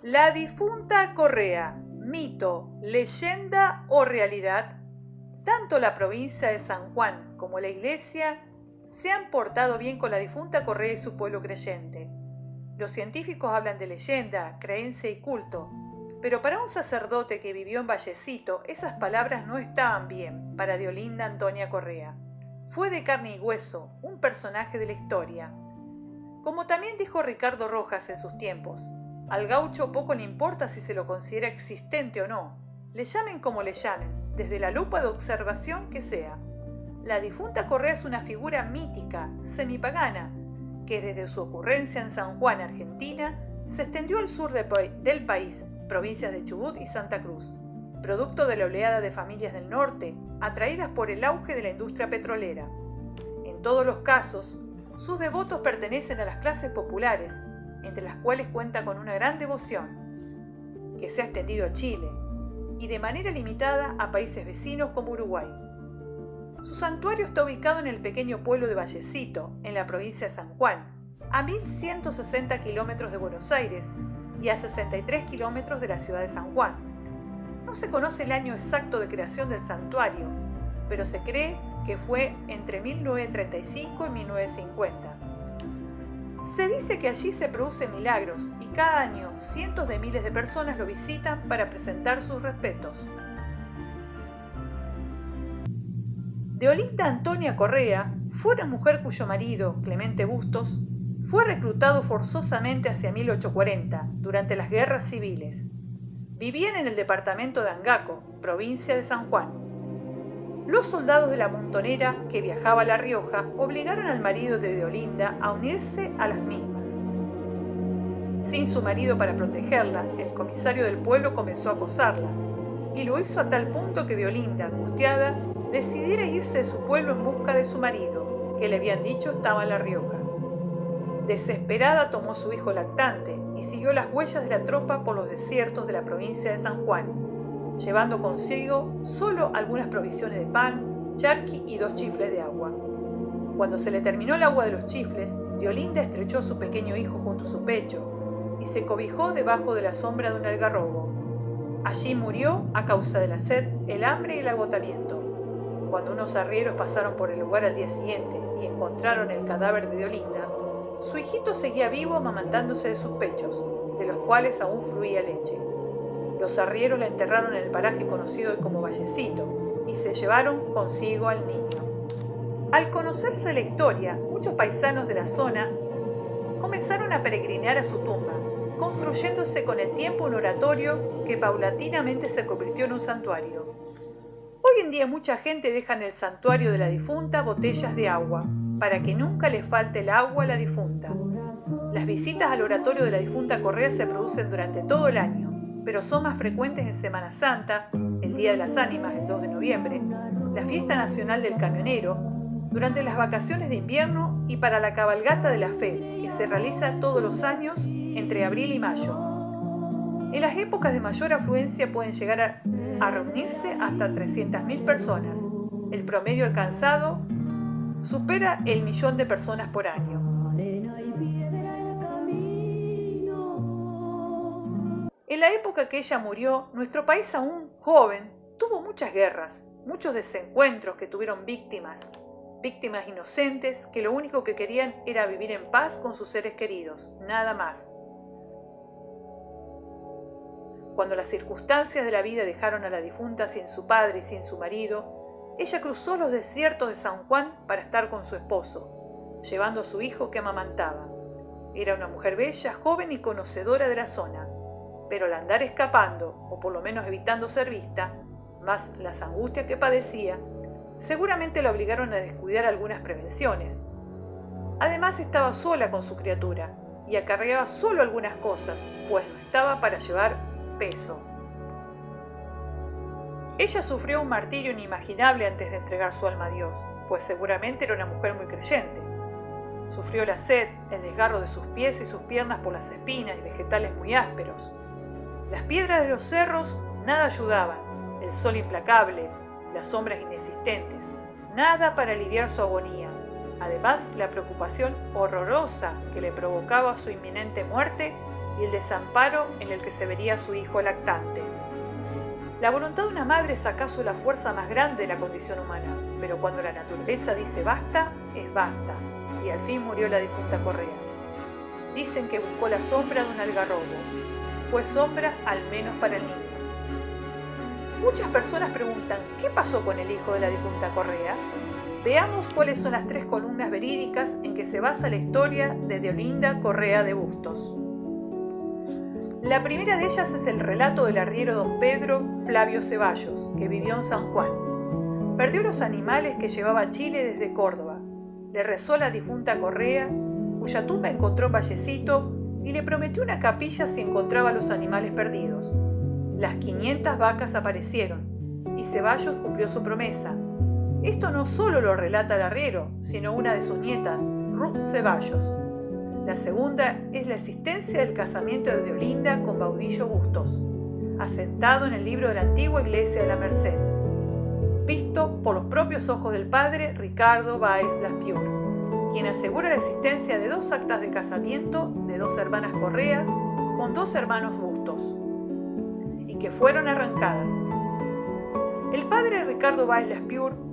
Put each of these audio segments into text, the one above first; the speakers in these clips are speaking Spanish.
La difunta Correa, mito, leyenda o realidad. Tanto la provincia de San Juan como la iglesia se han portado bien con la difunta Correa y su pueblo creyente. Los científicos hablan de leyenda, creencia y culto, pero para un sacerdote que vivió en Vallecito, esas palabras no estaban bien para Deolinda Antonia Correa. Fue de carne y hueso, un personaje de la historia. Como también dijo Ricardo Rojas en sus tiempos, al gaucho poco le importa si se lo considera existente o no, le llamen como le llamen, desde la lupa de observación que sea. La difunta Correa es una figura mítica, semipagana, que desde su ocurrencia en San Juan, Argentina, se extendió al sur del país, provincias de Chubut y Santa Cruz, producto de la oleada de familias del norte, atraídas por el auge de la industria petrolera. En todos los casos, sus devotos pertenecen a las clases populares, entre las cuales cuenta con una gran devoción, que se ha extendido a Chile, y de manera limitada a países vecinos como Uruguay. Su santuario está ubicado en el pequeño pueblo de Vallecito, en la provincia de San Juan, a 1160 kilómetros de Buenos Aires y a 63 kilómetros de la ciudad de San Juan. No se conoce el año exacto de creación del santuario, pero se cree que fue entre 1935 y 1950. Se dice que allí se producen milagros y cada año cientos de miles de personas lo visitan para presentar sus respetos. Deolinda Antonia Correa fue una mujer cuyo marido, Clemente Bustos, fue reclutado forzosamente hacia 1840, durante las guerras civiles. Vivían en el departamento de Angaco, provincia de San Juan. Los soldados de la Montonera, que viajaba a La Rioja, obligaron al marido de Deolinda a unirse a las mismas. Sin su marido para protegerla, el comisario del pueblo comenzó a acosarla, y lo hizo a tal punto que Deolinda, angustiada, decidiera irse de su pueblo en busca de su marido, que le habían dicho estaba en La Rioja. Desesperada tomó su hijo lactante y siguió las huellas de la tropa por los desiertos de la provincia de San Juan, llevando consigo solo algunas provisiones de pan, charqui y 2 chifles de agua. Cuando se le terminó el agua de los chifles, Deolinda estrechó a su pequeño hijo junto a su pecho y se cobijó debajo de la sombra de un algarrobo. Allí murió a causa de la sed, el hambre y el agotamiento. Cuando unos arrieros pasaron por el lugar al día siguiente y encontraron el cadáver de Deolinda, su hijito seguía vivo amamantándose de sus pechos, de los cuales aún fluía leche. Los arrieros la enterraron en el paraje conocido como Vallecito y se llevaron consigo al niño. Al conocerse la historia, muchos paisanos de la zona comenzaron a peregrinar a su tumba, construyéndose con el tiempo un oratorio que paulatinamente se convirtió en un santuario. Hoy en día mucha gente deja en el santuario de la difunta botellas de agua, para que nunca le falte el agua a la difunta. Las visitas al oratorio de la difunta Correa se producen durante todo el año, pero son más frecuentes en Semana Santa, el Día de las Ánimas, el 2 de noviembre, la Fiesta Nacional del Camionero, durante las vacaciones de invierno y para la Cabalgata de la Fe, que se realiza todos los años entre abril y mayo. En las épocas de mayor afluencia pueden llegar a reunirse hasta 300.000 personas. El promedio alcanzado supera el 1.000.000 de personas por año. En la época que ella murió, nuestro país aún joven tuvo muchas guerras, muchos desencuentros que tuvieron víctimas inocentes que lo único que querían era vivir en paz con sus seres queridos, nada más. Cuando las circunstancias de la vida dejaron a la difunta sin su padre y sin su marido, ella cruzó los desiertos de San Juan para estar con su esposo, llevando a su hijo que amamantaba. Era una mujer bella, joven y conocedora de la zona, pero al andar escapando, o por lo menos evitando ser vista, más las angustias que padecía, seguramente la obligaron a descuidar algunas prevenciones. Además estaba sola con su criatura y acarreaba solo algunas cosas, pues no estaba para llevar peso. Ella sufrió un martirio inimaginable antes de entregar su alma a Dios, pues seguramente era una mujer muy creyente. Sufrió la sed, el desgarro de sus pies y sus piernas por las espinas y vegetales muy ásperos. Las piedras de los cerros nada ayudaban, el sol implacable, las sombras inexistentes, nada para aliviar su agonía. Además, la preocupación horrorosa que le provocaba su inminente muerte y el desamparo en el que se vería su hijo lactante. La voluntad de una madre es acaso la fuerza más grande de la condición humana, pero cuando la naturaleza dice basta, es basta, y al fin murió la difunta Correa. Dicen que buscó la sombra de un algarrobo. Fue sombra al menos para el niño. Muchas personas preguntan, ¿qué pasó con el hijo de la difunta Correa? Veamos cuáles son las 3 columnas verídicas en que se basa la historia de Deolinda Correa de Bustos. La primera de ellas es el relato del arriero don Pedro Flavio Ceballos, que vivió en San Juan. Perdió los animales que llevaba a Chile desde Córdoba. Le rezó a la difunta Correa, cuya tumba encontró en Vallecito, y le prometió una capilla si encontraba los animales perdidos. Las 500 vacas aparecieron, y Ceballos cumplió su promesa. Esto no solo lo relata el arriero, sino una de sus nietas, Ruth Ceballos. La segunda es la existencia del casamiento de Deolinda con Baudillo Bustos, asentado en el libro de la antigua iglesia de la Merced, visto por los propios ojos del padre Ricardo Báez Laspiur, quien asegura la existencia de 2 actas de casamiento de 2 hermanas Correa con 2 hermanos Bustos, y que fueron arrancadas. El padre Ricardo Báez Laspiur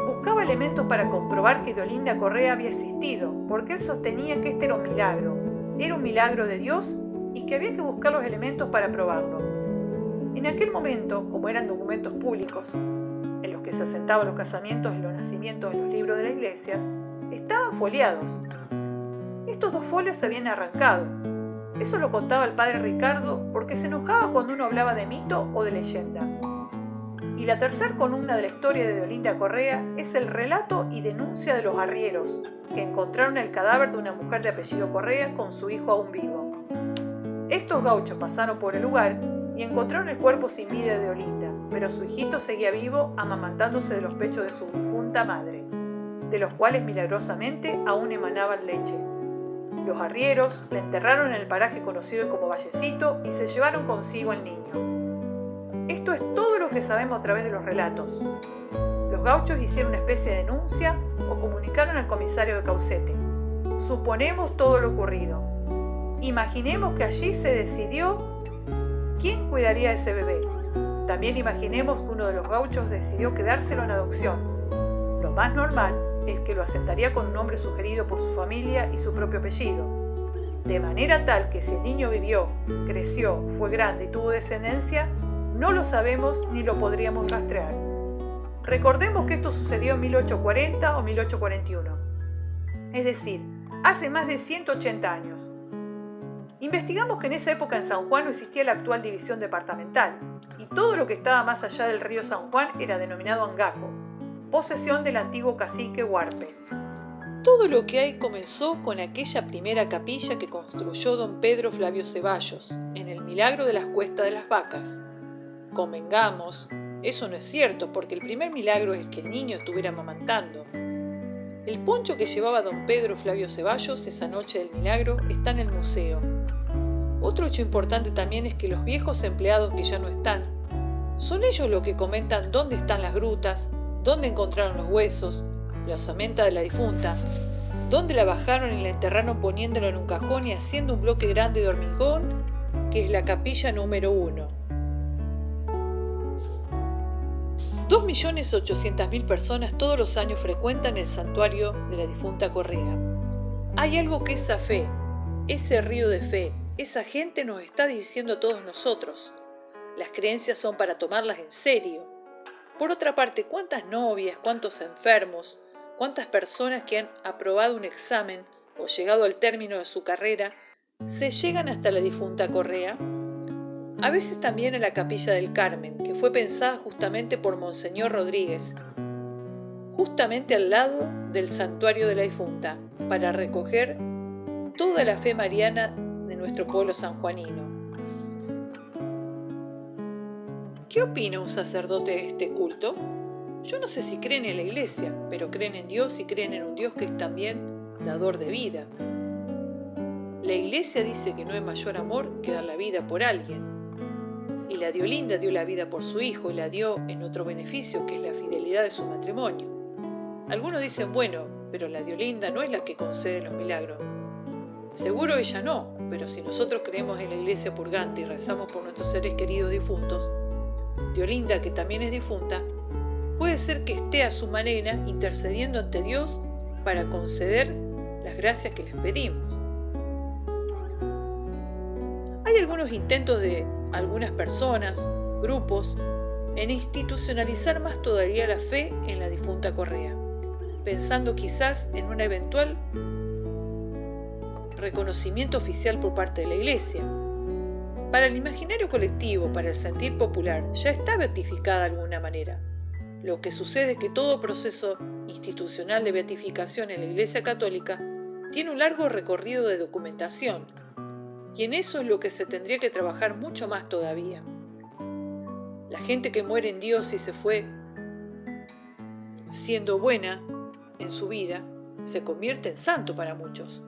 buscaba elementos para comprobar que Deolinda Correa había existido, porque él sostenía que este era un milagro de Dios y que había que buscar los elementos para probarlo. En aquel momento, como eran documentos públicos, en los que se asentaban los casamientos y los nacimientos de los libros de la iglesia, estaban foliados. Estos 2 folios se habían arrancado. Eso lo contaba el padre Ricardo porque se enojaba cuando uno hablaba de mito o de leyenda. Y la tercera columna de la historia de Deolinda Correa es el relato y denuncia de los arrieros, que encontraron el cadáver de una mujer de apellido Correa con su hijo aún vivo. Estos gauchos pasaron por el lugar y encontraron el cuerpo sin vida de Deolinda, pero su hijito seguía vivo amamantándose de los pechos de su difunta madre, de los cuales milagrosamente aún emanaban leche. Los arrieros la enterraron en el paraje conocido como Vallecito y se llevaron consigo al niño. Esto es todo lo que sabemos a través de los relatos. Los gauchos hicieron una especie de denuncia o comunicaron al comisario de Caucete. Suponemos todo lo ocurrido. Imaginemos que allí se decidió quién cuidaría a ese bebé. También imaginemos que uno de los gauchos decidió quedárselo en adopción. Lo más normal es que lo asentaría con un nombre sugerido por su familia y su propio apellido, de manera tal que si el niño vivió, creció, fue grande y tuvo descendencia, no lo sabemos ni lo podríamos rastrear. Recordemos que esto sucedió en 1840 o 1841, es decir, hace más de 180 años. Investigamos que en esa época en San Juan no existía la actual división departamental, y todo lo que estaba más allá del río San Juan era denominado Angaco, posesión del antiguo cacique Huarpe. Todo lo que hay comenzó con aquella primera capilla que construyó don Pedro Flavio Ceballos, en el milagro de las cuestas de las vacas. Convengamos, eso no es cierto, porque el primer milagro es que el niño estuviera amamantando. El poncho que llevaba don Pedro Flavio Ceballos esa noche del milagro está en el museo. Otro hecho importante también es que los viejos empleados que ya no están, son ellos los que comentan dónde están las grutas, dónde encontraron los huesos, la osamenta de la difunta, dónde la bajaron y la enterraron poniéndola en un cajón y haciendo un bloque grande de hormigón, que es la capilla número 1. 2.800.000 personas todos los años frecuentan el santuario de la difunta Correa. Hay algo que esa fe, ese río de fe, esa gente nos está diciendo a todos nosotros. Las creencias son para tomarlas en serio. Por otra parte, ¿cuántas novias, cuántos enfermos, cuántas personas que han aprobado un examen o llegado al término de su carrera se llegan hasta la difunta Correa? A veces también a la Capilla del Carmen, que fue pensada justamente por Monseñor Rodríguez, justamente al lado del santuario de la difunta, para recoger toda la fe mariana de nuestro pueblo sanjuanino. ¿Qué opina un sacerdote de este culto? Yo no sé si creen en la iglesia, pero creen en Dios y creen en un Dios que es también dador de vida. La iglesia dice que no hay mayor amor que dar la vida por alguien. Y la Deolinda dio la vida por su hijo y la dio en otro beneficio, que es la fidelidad de su matrimonio. Algunos dicen, bueno, pero la Deolinda no es la que concede los milagros. Seguro ella no, pero si nosotros creemos en la iglesia purgante y rezamos por nuestros seres queridos difuntos, Diolinda, que también es difunta, puede ser que esté a su manera intercediendo ante Dios para conceder las gracias que les pedimos. Hay algunos intentos de algunas personas, grupos, en institucionalizar más todavía la fe en la difunta Correa, pensando quizás en un eventual reconocimiento oficial por parte de la Iglesia. Para el imaginario colectivo, para el sentir popular, ya está beatificada de alguna manera. Lo que sucede es que todo proceso institucional de beatificación en la Iglesia Católica tiene un largo recorrido de documentación, y en eso es lo que se tendría que trabajar mucho más todavía. La gente que muere en Dios y se fue siendo buena en su vida, se convierte en santo para muchos.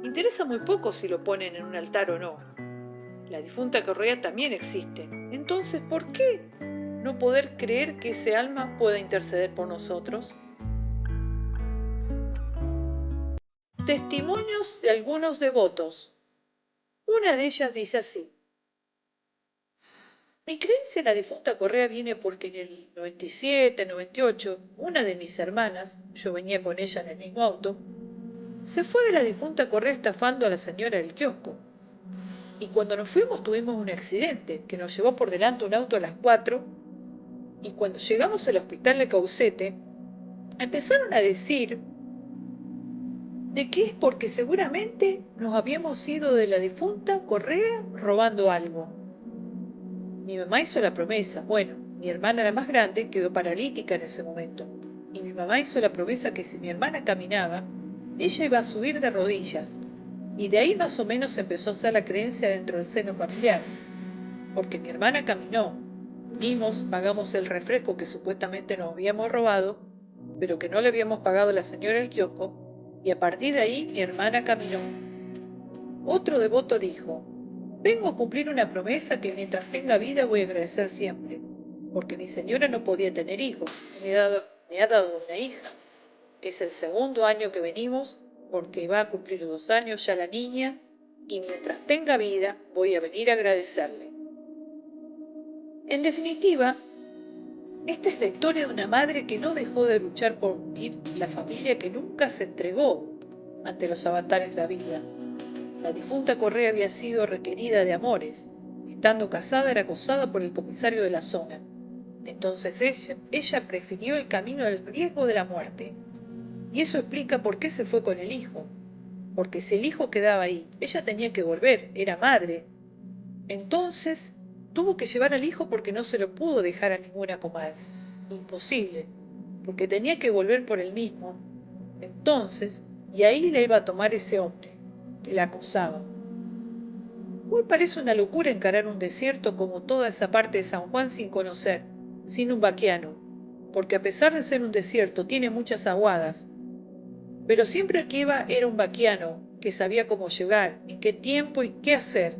Interesa muy poco si lo ponen en un altar o no. La difunta Correa también existe. Entonces, ¿por qué no poder creer que ese alma pueda interceder por nosotros? Testimonios de algunos devotos. Una de ellas dice así: mi creencia en la difunta Correa viene porque en el 97, 98, una de mis hermanas, yo venía con ella en el mismo auto, se fue de la difunta Correa estafando a la señora del kiosco. Y cuando nos fuimos tuvimos un accidente que nos llevó por delante un auto a las 4, y cuando llegamos al hospital de Caucete, empezaron a decir de que es porque seguramente nos habíamos ido de la difunta Correa robando algo. Mi mamá hizo la promesa, bueno, mi hermana la más grande quedó paralítica en ese momento, y mi mamá hizo la promesa que si mi hermana caminaba, ella iba a subir de rodillas, y de ahí más o menos empezó a hacer la creencia dentro del seno familiar, porque mi hermana caminó, vimos, pagamos el refresco que supuestamente nos habíamos robado, pero que no le habíamos pagado a la señora del kiosco, y a partir de ahí mi hermana caminó. Otro devoto dijo: vengo a cumplir una promesa que mientras tenga vida voy a agradecer siempre, porque mi señora no podía tener hijos, me ha dado una hija. Es el segundo año que venimos, porque va a cumplir 2 años ya la niña, y mientras tenga vida voy a venir a agradecerle. En definitiva, esta es la historia de una madre que no dejó de luchar por unir la familia, que nunca se entregó ante los avatares de la vida. La difunta Correa había sido requerida de amores. Estando casada era acosada por el comisario de la zona. Entonces ella prefirió el camino del riesgo de la muerte. Y eso explica por qué se fue con el hijo. Porque si el hijo quedaba ahí, ella tenía que volver, era madre. Entonces tuvo que llevar al hijo porque no se lo pudo dejar a ninguna comadre. Imposible, porque tenía que volver por él mismo. Entonces, y ahí la iba a tomar ese hombre, que la acosaba. Hoy parece una locura encarar un desierto como toda esa parte de San Juan sin conocer, sin un vaquiano, porque a pesar de ser un desierto tiene muchas aguadas. Pero siempre el que iba era un vaquiano, que sabía cómo llegar, en qué tiempo y qué hacer.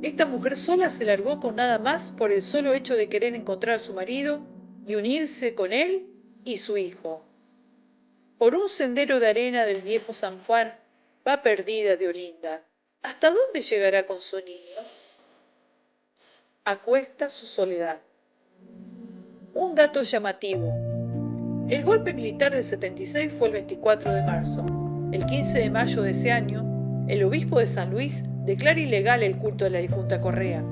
Esta mujer sola se largó con nada más por el solo hecho de querer encontrar a su marido y unirse con él y su hijo. Por un sendero de arena del viejo San Juan va perdida Diolinda. ¿Hasta dónde llegará con su niño? Acuesta su soledad. Un dato llamativo. El golpe militar del 76 fue el 24 de marzo. El 15 de mayo de ese año, el obispo de San Luis declara ilegal el culto de la difunta Correa.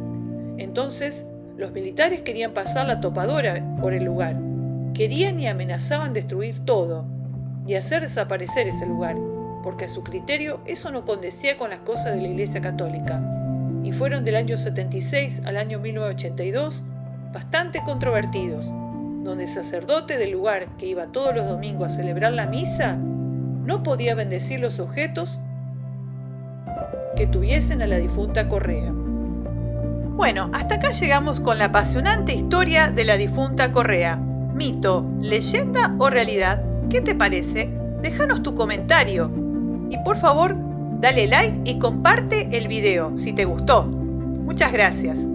Entonces, los militares querían pasar la topadora por el lugar. Querían y amenazaban destruir todo y hacer desaparecer ese lugar, porque a su criterio eso no condecía con las cosas de la Iglesia Católica. Y fueron del año 76 al año 1982 bastante controvertidos, donde el sacerdote del lugar, que iba todos los domingos a celebrar la misa, no podía bendecir los objetos que tuviesen a la difunta Correa. Bueno, hasta acá llegamos con la apasionante historia de la difunta Correa. ¿Mito, leyenda o realidad? ¿Qué te parece? Déjanos tu comentario y por favor dale like y comparte el video si te gustó. Muchas gracias.